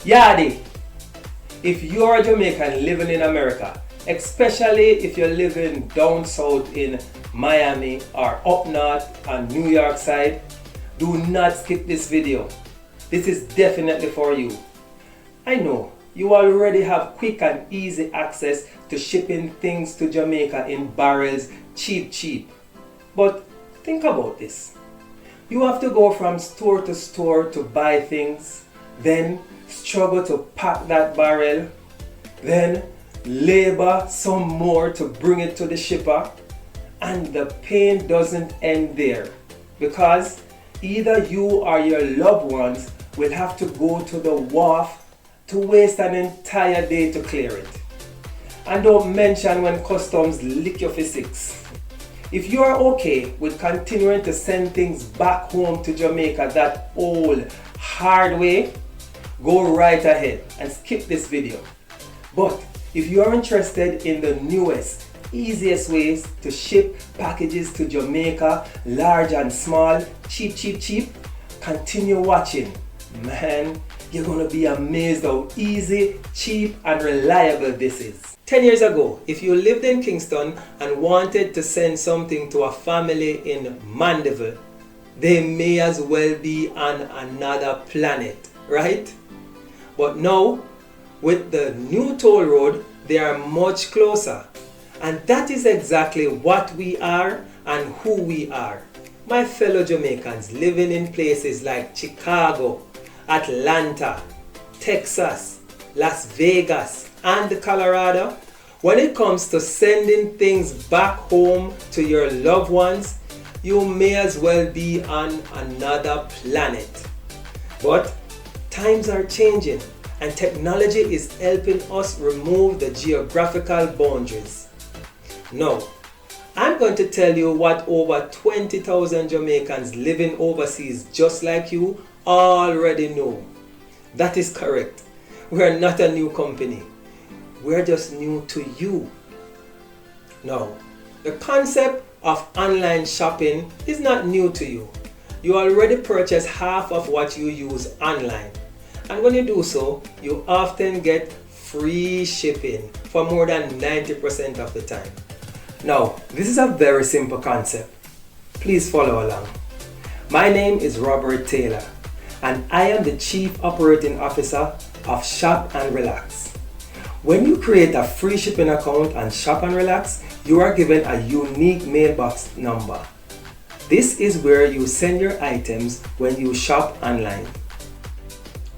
Yadi, if you're a Jamaican living in America, especially if you're living down south in Miami or up north on New York side, do not skip this video. This is definitely for you. I know you already have quick and easy access to shipping things to Jamaica in barrels cheap. But think about this. You have to go from store to store to buy things, then struggle to pack that barrel, then labor some more to bring it to the shipper, and the pain doesn't end there, because either you or your loved ones will have to go to the wharf to waste an entire day to clear it. And don't mention when customs lick your physics. If you are okay with continuing to send things back home to Jamaica that old, hard way, go right ahead and skip this video. But if you are interested in the newest, easiest ways to ship packages to Jamaica, large and small, cheap, continue watching. Man, you're gonna be amazed how easy, cheap, and reliable this is. 10 years ago, if you lived in Kingston and wanted to send something to a family in Mandeville, they may as well be on another planet, right? But now, with the new toll road, they are much closer. And that is exactly what we are and who we are. My fellow Jamaicans living in places like Chicago, Atlanta, Texas, Las Vegas, and Colorado, when it comes to sending things back home to your loved ones, you may as well be on another planet. But times are changing, and technology is helping us remove the geographical boundaries. Now, I'm going to tell you what over 20,000 Jamaicans living overseas just like you already know. That is correct. We are not a new company. We're just new to you. Now, the concept of online shopping is not new to you. You already purchase half of what you use online. And when you do so, you often get free shipping for more than 90% of the time. Now, this is a very simple concept. Please follow along. My name is Robert Taylor, and I am the Chief Operating Officer of Shop and Relax. When you create a free shipping account on Shop and Relax, you are given a unique mailbox number. This is where you send your items when you shop online.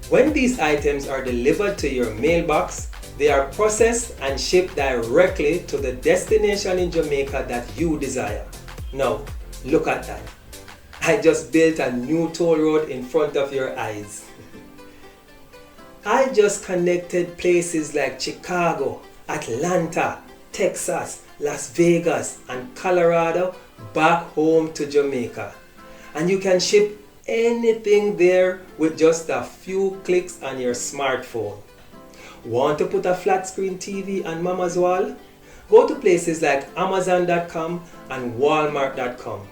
When these items are delivered to your mailbox, they are processed and shipped directly to the destination in Jamaica that you desire. Now, look at that. I just built a new toll road in front of your eyes. I just connected places like Chicago, Atlanta, Texas, Las Vegas, and Colorado back home to Jamaica. And you can ship anything there with just a few clicks on your smartphone. Want to put a flat screen TV on mama's wall? Go to places like Amazon.com and Walmart.com.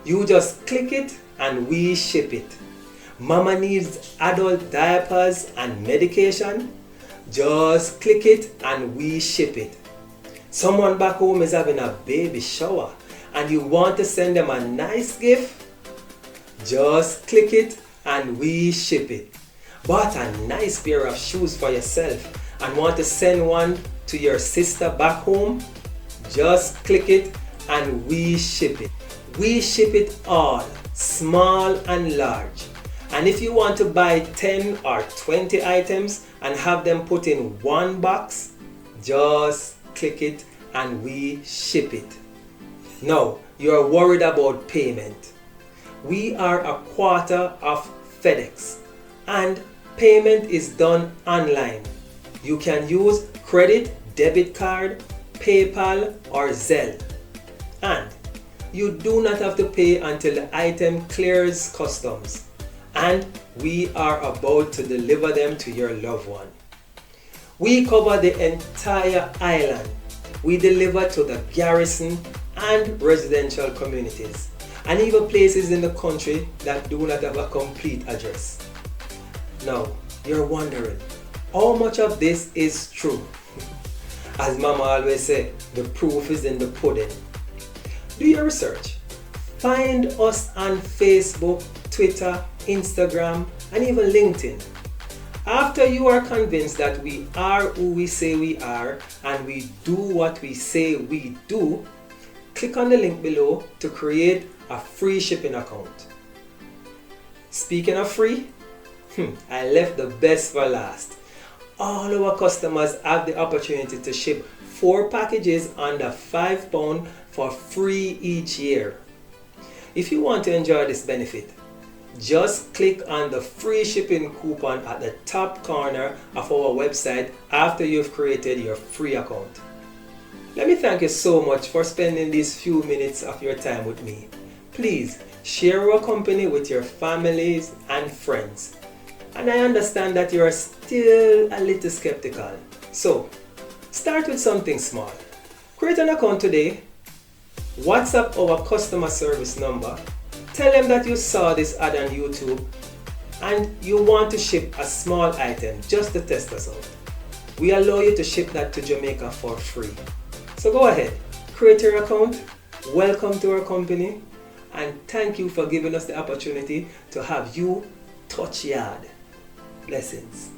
You just click it and we ship it. Mama needs adult diapers and medication? Just click it and we ship it. Someone back home is having a baby shower and you want to send them a nice gift? Just click it and we ship it. Bought a nice pair of shoes for yourself and want to send one to your sister back home? Just click it and we ship it. We ship it all, small and large. And if you want to buy 10 or 20 items and have them put in one box, just click it and we ship it. Now, you're worried about payment. We are a quarter of FedEx and payment is done online. You can use credit, debit card, PayPal or Zelle. And you do not have to pay until the item clears customs. And we are about to deliver them to your loved one. We cover the entire island. We deliver to the garrison and residential communities, and even places in the country that do not have a complete address. Now, you're wondering, How much of this is true? As Mama always say, the proof is in the pudding. Do your research. Find us on Facebook, Twitter, Instagram, and even LinkedIn. After you are convinced that we are who we say we are and we do what we say we do, click on the link below to create a free shipping account. Speaking of free, I left the best for last. All our customers have the opportunity to ship 4 packages under £5 for free each year. If you want to enjoy this benefit, just click on the free shipping coupon at the top corner of our website after you've created your free account. Let me thank you so much for spending these few minutes of your time with me. Please share our company with your families and friends. And I understand that you are still a little skeptical. So, start with something small. Create an account today, WhatsApp our customer service number, tell them that you saw this ad on YouTube and you want to ship a small item just to test us out. We allow you to ship that to Jamaica for free. So go ahead, create your account, welcome to our company, and thank you for giving us the opportunity to have you touch yard. Blessings.